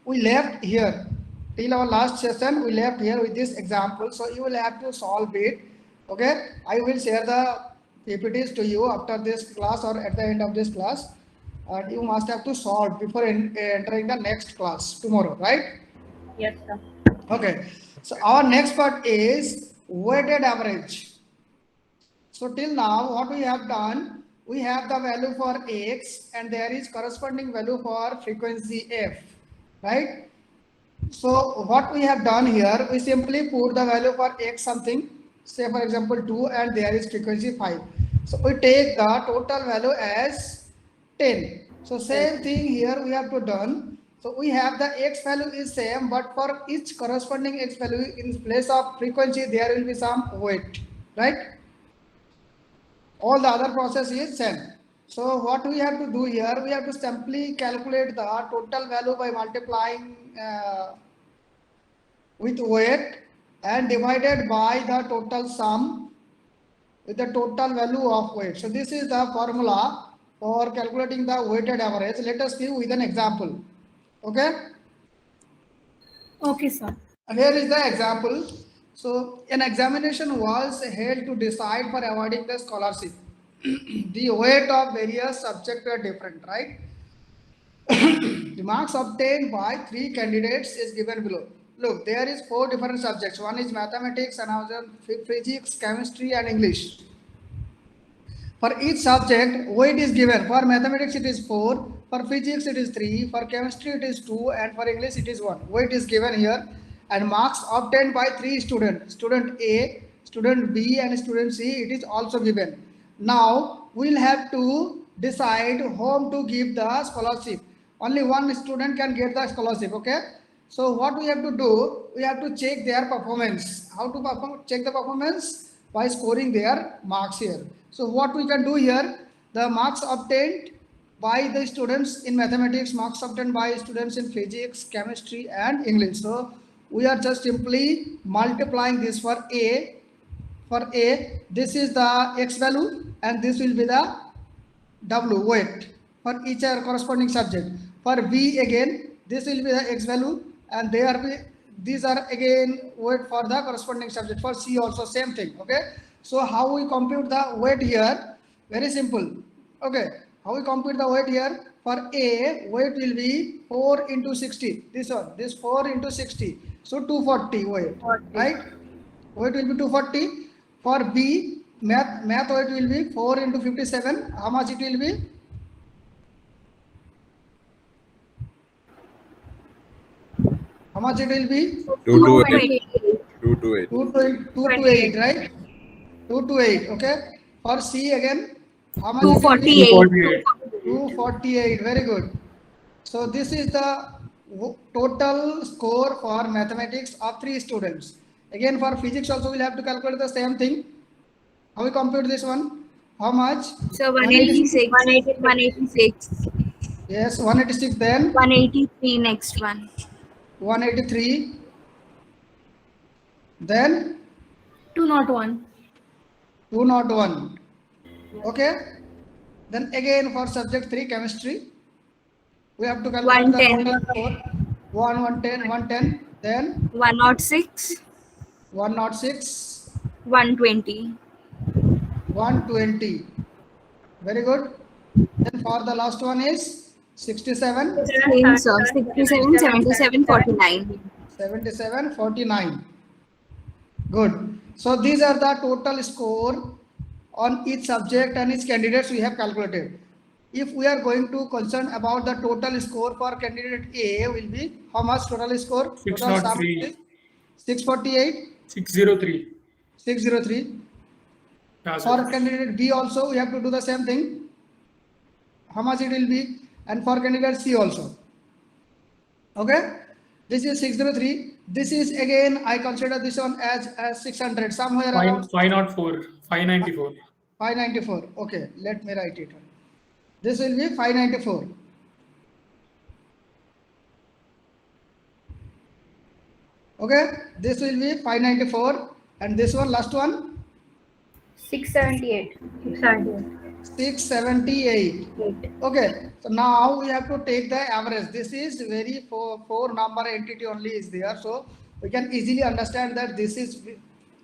we left here. Till our last session, we left here with this example. So you will have to solve it. Okay, I will share the PPTs to you after this class or at the end of this class. And you must have to solve before entering the next class tomorrow, right? Yes, sir. Okay, so our next part is weighted average. So till now, what we have done, we have the value for x and there is corresponding value for frequency f, right? So what we have done here, we simply put the value for x something, say for example 2 and there is frequency 5. So we take the total value as 10. So same thing here we have to done. So we have the x value is same, but for each corresponding x value in place of frequency there will be some weight, right? All the other process is same. So what we have to do here, we have to simply calculate the total value by multiplying with weight and divided by the total sum with the total value of weight. So this is the formula for calculating the weighted average. Let us give with an example. Okay. Okay, sir. Here is the example. So an examination was held to decide for awarding the scholarship. The weight of various subjects were different, right? The marks obtained by 3 candidates is given below. Look, there is 4 different subjects. One is mathematics, another physics, chemistry, and English. For each subject, weight is given. For mathematics, it is 4. For physics, it is 3. For chemistry, it is 2. And for English, it is 1. Weight is given here. And marks obtained by 3 students. Student A, student B, and student C, it is also given. Now, we'll have to decide whom to give the scholarship. Only one student can get the scholarship, okay? So what we have to do, we have to check their performance. How to check the performance? By scoring their marks here. So what we can do here, the marks obtained by the students in mathematics, marks obtained by students in physics, chemistry, and English. So we are just simply multiplying this for A. For A, this is the X value and this will be the W weight for each corresponding subject. For B again, this will be the X value and these are again weight for the corresponding subject. For C also same thing. Okay. So how we compute the weight here? Very simple. Okay. How we compute the weight here? For A, weight will be 4 into 60. This one, this 4 into 60. So 240 weight, right? Weight will be 240. For B, math weight will be 4 into 57. How much it will be? How much it will be? 228. 228, right? 228, okay. For C again, how much? 248. 248, very good. So this is the total score for mathematics of 3 students. Again for physics also we'll have to calculate the same thing. How we compute this one? How much? So 186. 186. Yes, 186 then? 183 next one. 183. Then? 201. 201. Okay. Then again for subject 3 chemistry, we have to calculate 110. the total score. 110, 110. Then? 106. 106. 120. 120. Very good. Then for the last one is 67. Same, sir. 67, 77, 49. 77, 49. Good. So these are the total score on each subject and each candidates we have calculated. If we are going to concern about the total score for candidate A will be how much total score? 603. 648. 603. 603. Yeah, For sir. candidate B also we have to do the same thing. How much it will be? And for candidate C also. Okay. This is 603. This is again I consider this one as 600 somewhere around 504. 594. 594. Okay, let me write it. This will be 594. Okay, this will be 594 and this one last one 678. 678. 678. Okay, so now we have to take the average. This is very four number entity only is there, so we can easily understand that this is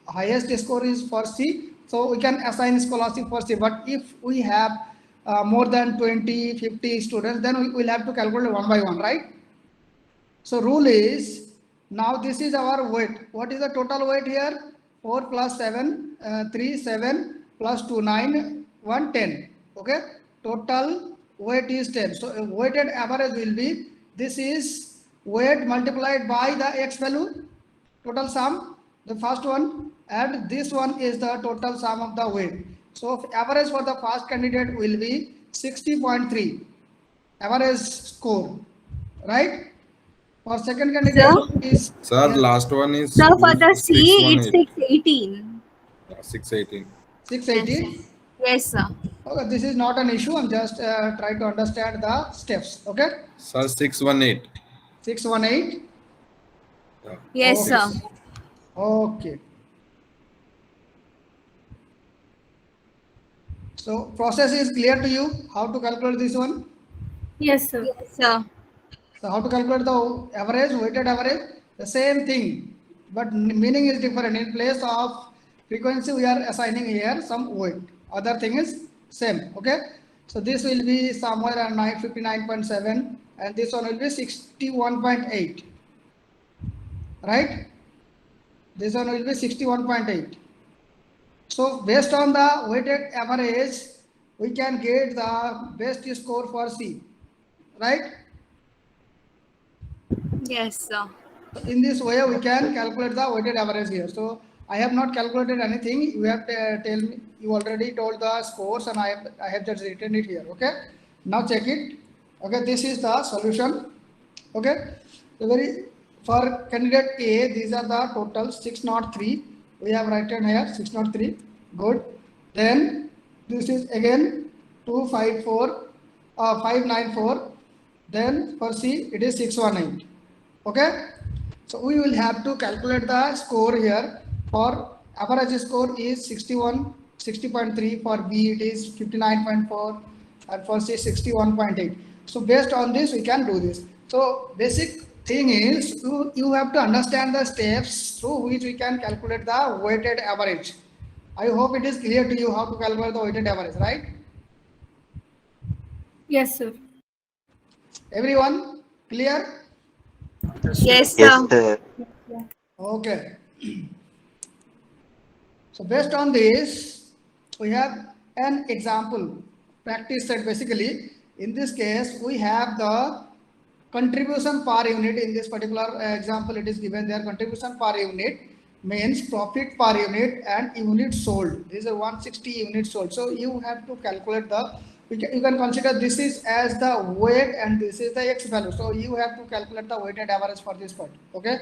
highest score is for C, so we can assign scholarship for C. But if we have more than 20, 50 students, then we will have to calculate one by one, right? So rule is, now this is our weight. What is the total weight here? 4 plus 7, 3, 7 plus 2, 9, 1, 10. Okay. Total weight is 10. So weighted average will be, this is weight multiplied by the x value, total sum, the first one, and this one is the total sum of the weight. So average for the first candidate will be 60.3, average score, right? For second candidate is Sir, yes, last one is So for the C, it's 618. 618. 618. 680. Yes, sir. Okay, this is not an issue. I'm just trying to understand the steps. Okay, Sir, 618. 618. Yeah. Yes, Okay. sir. Okay. So process is clear to you how to calculate this one. Yes, sir. Yes, sir. So how to calculate the average, weighted average, the same thing, but meaning is different. In place of frequency, we are assigning here some weight. Other thing is same. Okay. So this will be somewhere around 959.7, and this one will be 61.8. Right? This one will be 61.8. So based on the weighted average, we can get the best score for C. Right? Yes, sir. In this way, we can calculate the weighted average here. So I have not calculated anything. You have to tell me. You already told the scores, and I have just written it here. Okay. Now check it. Okay. This is the solution. Okay. So for candidate A, these are the total 603. We have written here 603. Good. Then this is again 254, 594. Then for C, it is 618. Okay. So we will have to calculate the score here. For average score is 60.3, for B it is 59.4, and for C 61.8. So based on this we can do this. So basic thing is you have to understand the steps through which we can calculate the weighted average. I hope it is clear to you how to calculate the weighted average, right? Yes, sir. Everyone clear? Yes, Yes, sir. sir. Okay. So based on this, we have an example practice set. Basically, in this case, we have the contribution per unit. In this particular example, it is given there. Contribution per unit means profit per unit and unit sold. This is 160 units sold. So you have to calculate the. You can consider this is as the weight and this is the x value. So you have to calculate the weighted average for this part. Okay.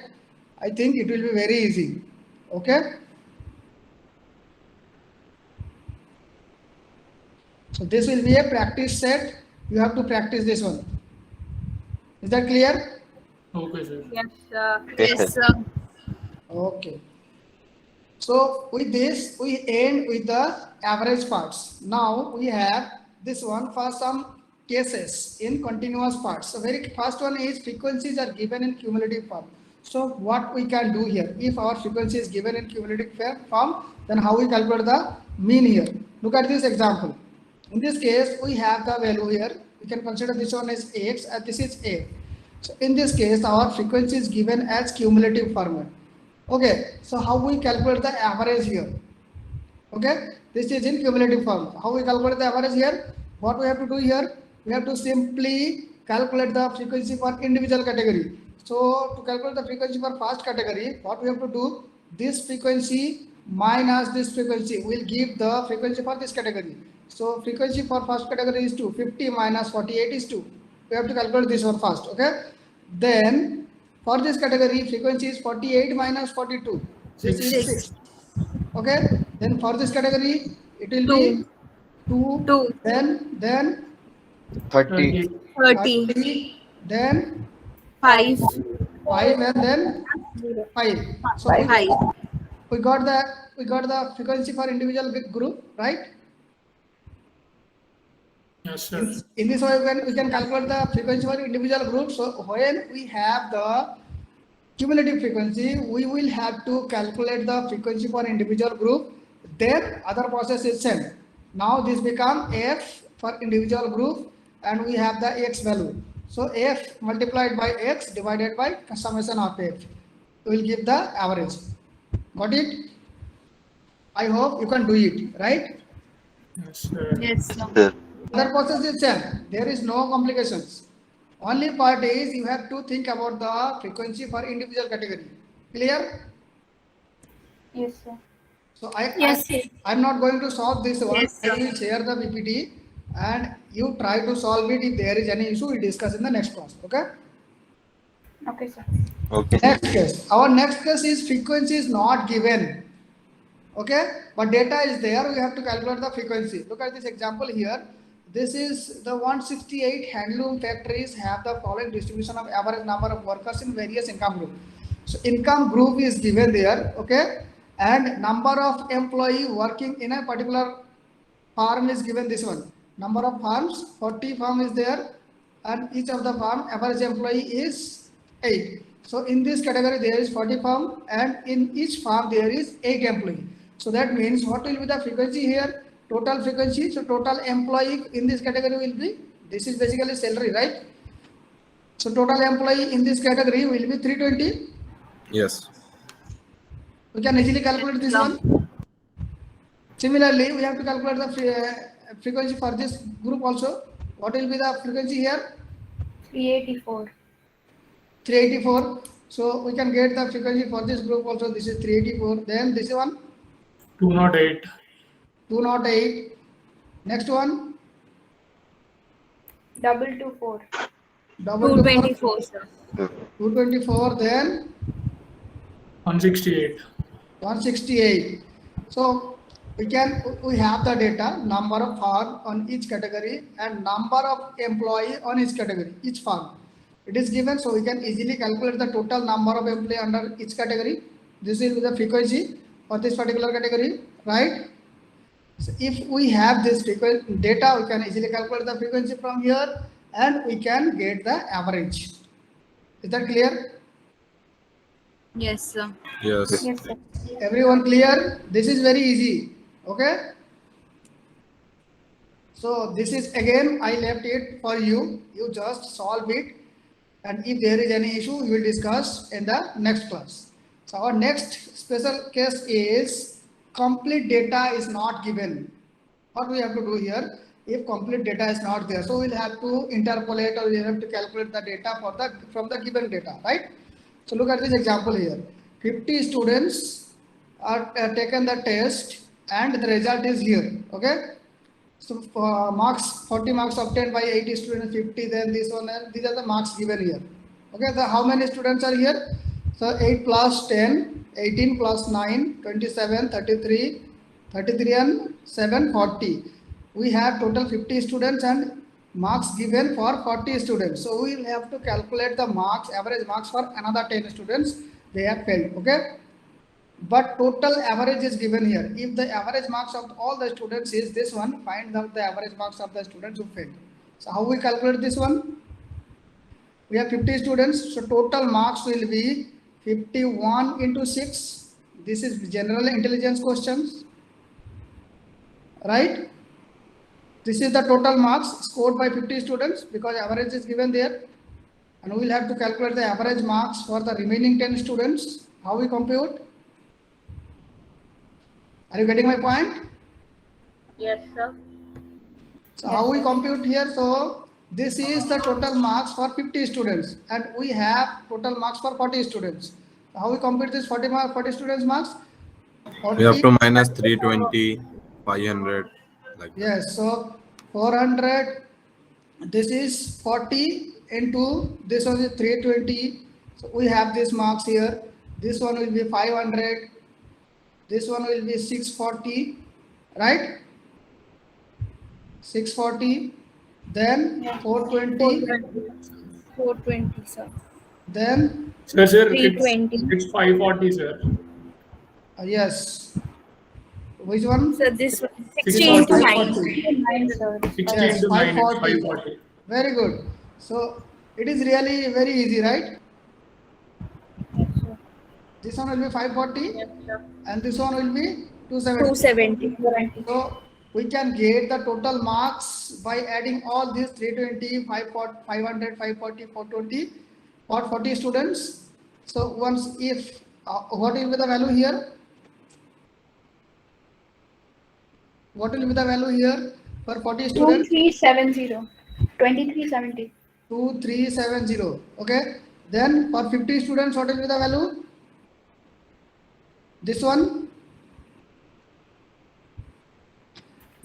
I think it will be very easy. Okay. So this will be a practice set. You have to practice this one. Is that clear? Okay, sir. Yes, sir. Yes, Yes, sir. sir. Okay. So with this, we end with the average parts. Now we have this one for some cases in continuous parts. So very first one is frequencies are given in cumulative form. So what we can do here, if our frequency is given in cumulative form, then how we calculate the mean here? Look at this example. In this case, we have the value here. We can consider this one as x and this is a. So in this case, our frequency is given as cumulative format. Okay, so how we calculate the average here? Okay, this is in cumulative form. How we calculate the average here? What we have to do here? We have to simply calculate the frequency for individual category. So to calculate the frequency for first category, what we have to do? This frequency minus this frequency will give the frequency for this category. So frequency for first category is 2. 50 minus 48 is 2. We have to calculate this one first. Okay. Then for this category, frequency is 48 minus 42. This is 6. Okay. Then for this category, it will be 2. 2. Then 30. 30. 30. Then 5. 5 and then 5. So 5. we got the frequency for individual group, right? Yes, sir. In this way, we can calculate the frequency for individual groups. So when we have the cumulative frequency, we will have to calculate the frequency for individual group. Then other process is sent. Now this become f for individual group, and we have the x value. So f multiplied by x divided by summation of f will give the average. Got it? I hope you can do it, right? Yes, sir. Yes, sir. Sir. Other process is same. There is no complications. Only part is you have to think about the frequency for individual category. Clear? Yes, sir. So Yes, sir. I'm not going to solve this one. Yes, sir. I will share the PPT and you try to solve it. If there is any issue, we discuss in the next class. Okay? Okay, sir. Okay. Next case. Our next case is frequency is not given. Okay? But data is there. We have to calculate the frequency. Look at this example here. This is the 168 handloom factories have the following distribution of average number of workers in various income group. So income group is given there. Okay? And number of employee working in a particular farm is given this one. Number of farms, 40 farm is there, and each of the farm average employee is 8. So in this category there is 40 farm, and in each farm there is 8 employee. So that means what will be the frequency here? Total frequency. So total employee in this category will be, this is basically salary, right? So total employee in this category will be 320. Yes. We can easily calculate this one. Similarly, we have to calculate the frequency for this group also. What will be the frequency here? 384. 384. So we can get the frequency for this group also. This is 384. Then this one 208. 208. Next one 224. 224, sir. 224. Then 168. 168. So we have the data, number of farm on each category and number of employee on each category, each farm. It is given, so we can easily calculate the total number of employee under each category. This is the frequency for this particular category, right? So if we have this frequency data, we can easily calculate the frequency from here and we can get the average. Is that clear? Yes, sir. Yes. Yes, sir. Everyone clear? This is very easy. Okay. So this is again, I left it for you. You just solve it. And if there is any issue, we will discuss in the next class. So our next special case is complete data is not given. What we have to do here? If complete data is not there, so we'll have to interpolate or we'll have to calculate the data from the given data, right? So look at this example here. 50 students are taken the test and the result is here. Okay. So marks, 40 marks obtained by 80 students, 50, then this one, and these are the marks given here. Okay. So how many students are here? So 8 plus 10, 18 plus 9, 27, 33, 33 and 7, 40. We have total 50 students and marks given for 40 students. So we will have to calculate the marks, average marks for another 10 students. They have failed. Okay. But total average is given here. If the average marks of all the students is this one, find out the average marks of the students who failed. So how we calculate this one? We have 50 students. So total marks will be 51 into 6. This is general intelligence questions. Right? This is the total marks scored by 50 students because average is given there. And we will have to calculate the average marks for the remaining 10 students. How we compute? Are you getting my point? Yes, sir. So how we compute here? So this is the total marks for 50 students and we have total marks for 40 students. So how we compute this 40 students marks? We have to minus 320, 500, like that. Yes, so 400, this is 40 into this one is 320. So we have these marks here. This one will be 500. This one will be 640, right? 640, then 420, 420, sir. then Sir, 320. it's 540, sir. yes. Which one? So this one, 60 60 into 9. 540. 9, sir. 60 Yes, into 9 is 540. 540. Very good. So it is really very easy, right? Yes, sir. This one will be 540 Yes, sir. and this one will be 270. 270. 270. So we can get the total marks by adding all these 320, 500, 540, 420 for 40 students. So once if, what will be the value here? What will be the value here for 40 students? 2370. 2370. 2370. Okay. Then for 50 students, what will be the value? This one.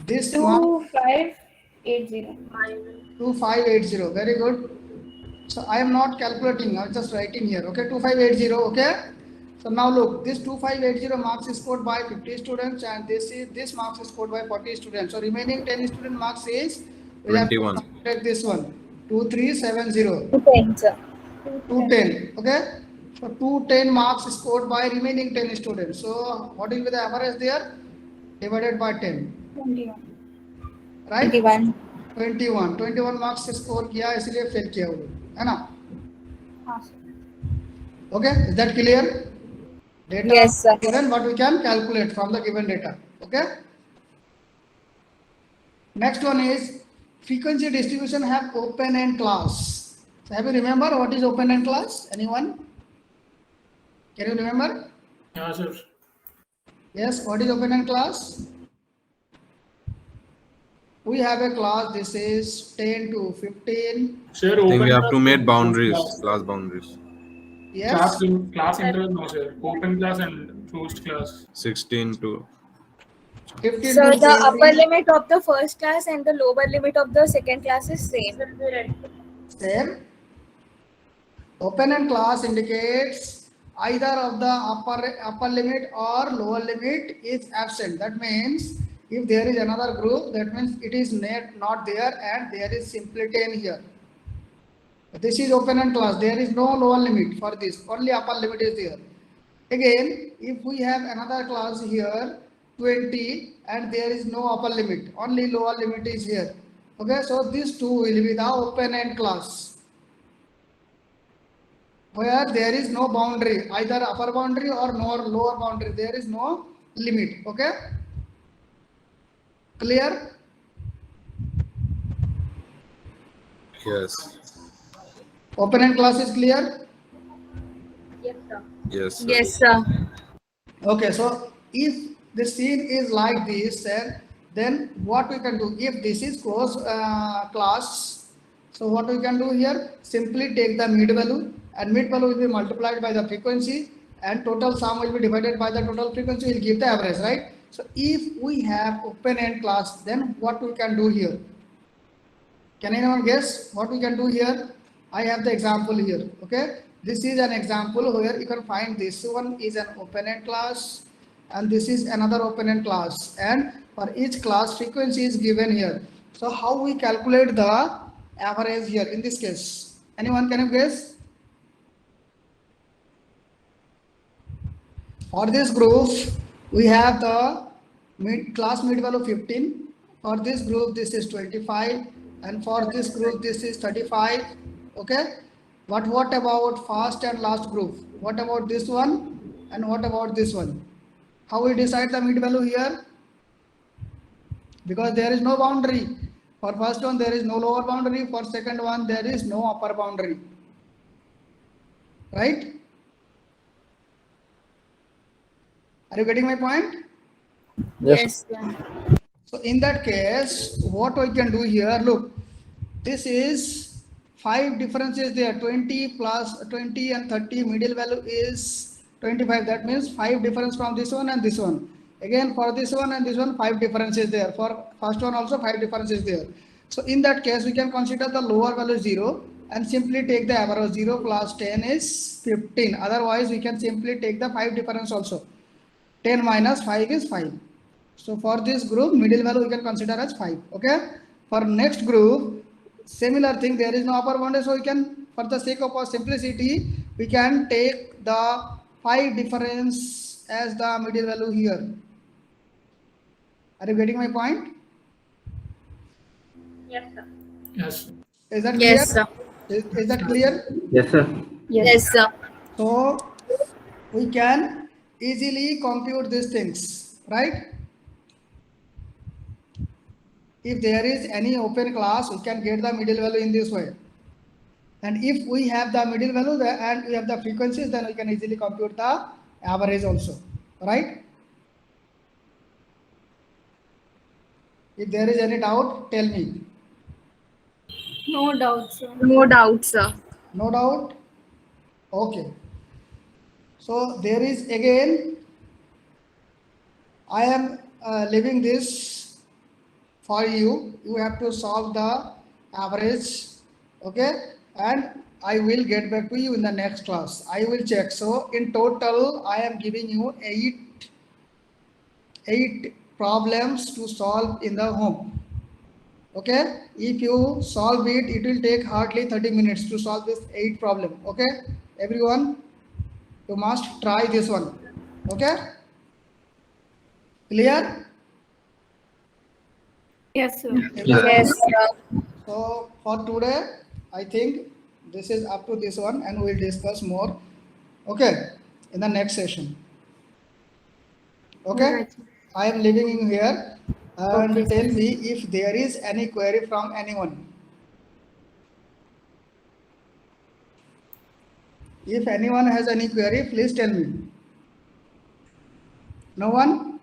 This one. 2580. 2580. Very good. So I am not calculating. I'm just writing here. Okay. 2580. Okay. So now look, this 2580 marks is scored by 50 students, and this marks is scored by 40 students. So remaining 10 student marks is we have to 21. calculate this one. 2370. 210, sir. 210. Okay. So 210 marks scored by remaining 10 students. So what will be the average there? Divided by 10. 21. Right? 21. 21 marks score किया इसलिए fail किया वो है ना. हाँ, sir. Okay, is that clear? Data Yes, sir. given, what we can calculate from the given data. Okay. Next one is frequency distribution have open end class. So have you remember what is open end class? Anyone? Can you remember? Yeah, sir. Yes, what is open end class? We have a class, this is 10 to 15. Sir, I think we open have to class make and boundaries, closed class. class boundaries. Yes, Class interval, no, sir. Open class and closed class. 16 to 15 So to the upper 20. limit of the first class and the lower limit of the second class is same. Same. Open end class indicates either of the upper limit or lower limit is absent. That means if there is another group, that means it is not there and there is simply 10 here. This is open end class. There is no lower limit for this. Only upper limit is there. Again, if we have another class here, 20, and there is no upper limit, only lower limit is here. Okay, so these two will be the open end class, where there is no boundary, either upper boundary or no lower boundary. There is no limit. Okay, clear? yes, Open end class is clear? Yes, sir. yes, sir. Yes, sir. Okay, so if the scene is like this, then what we can do? If this is closed class, so what we can do here? Simply take the mid value, and mid value will be multiplied by the frequency, and total sum will be divided by the total frequency, will give the average, right? So if we have open end class, then what we can do here? Can anyone guess what we can do here? I have the example here. Okay, this is an example where you can find this one is an open end class, and this is another open end class, and for each class frequency is given here. So how we calculate the average here in this case? Anyone can you guess? For this group, we have the class mid value 15. For this group, this is 25, and for this group, this is 35. Okay. But what about first and last group? What about this one? And what about this one? How we decide the mid value here? Because there is no boundary. For first one, there is no lower boundary. For second one, there is no upper boundary. Right? Are you getting my point? Yes, sir. So in that case, what we can do here, look, this is 5 differences there, 20 plus 20 and 30, middle value is 25. That means 5 difference from this one and this one. Again, for this one and this one, 5 differences there. For first one also 5 differences there. So in that case, we can consider the lower value 0 and simply take the average. 0 plus 10 is 15. Otherwise, we can simply take the 5 difference also. 10 minus 5 is 5. So for this group, middle value we can consider as 5. Okay. For next group, similar thing, there is no upper boundary, so we can, for the sake of our simplicity, we can take the 5 difference as the middle value here. Are you getting my point? Yes, sir. Yes. Is that clear? Yes, sir. Is that clear? Yes, sir. Yes, sir. So we can easily compute these things, right? If there is any open class, we can get the middle value in this way. And if we have the middle value and we have the frequencies, then we can easily compute the average also, right? If there is any doubt, tell me. No doubt, sir. No doubt, sir. No doubt? Okay. So there is again, I am leaving this for you. You have to solve the average, okay? And I will get back to you in the next class. I will check. So in total, I am giving you eight problems to solve in the home. Okay, if you solve it, it will take hardly 30 minutes to solve this 8 problem. Okay, everyone, you must try this one. Okay, clear? Yes, sir. Everyone? Yes, sir. So for today, I think this is up to this one, and we'll discuss more. Okay, in the next session. Okay, Alright. I am leaving you here, and Okay, tell me if there is any query from anyone. If anyone has any query, please tell me. No one?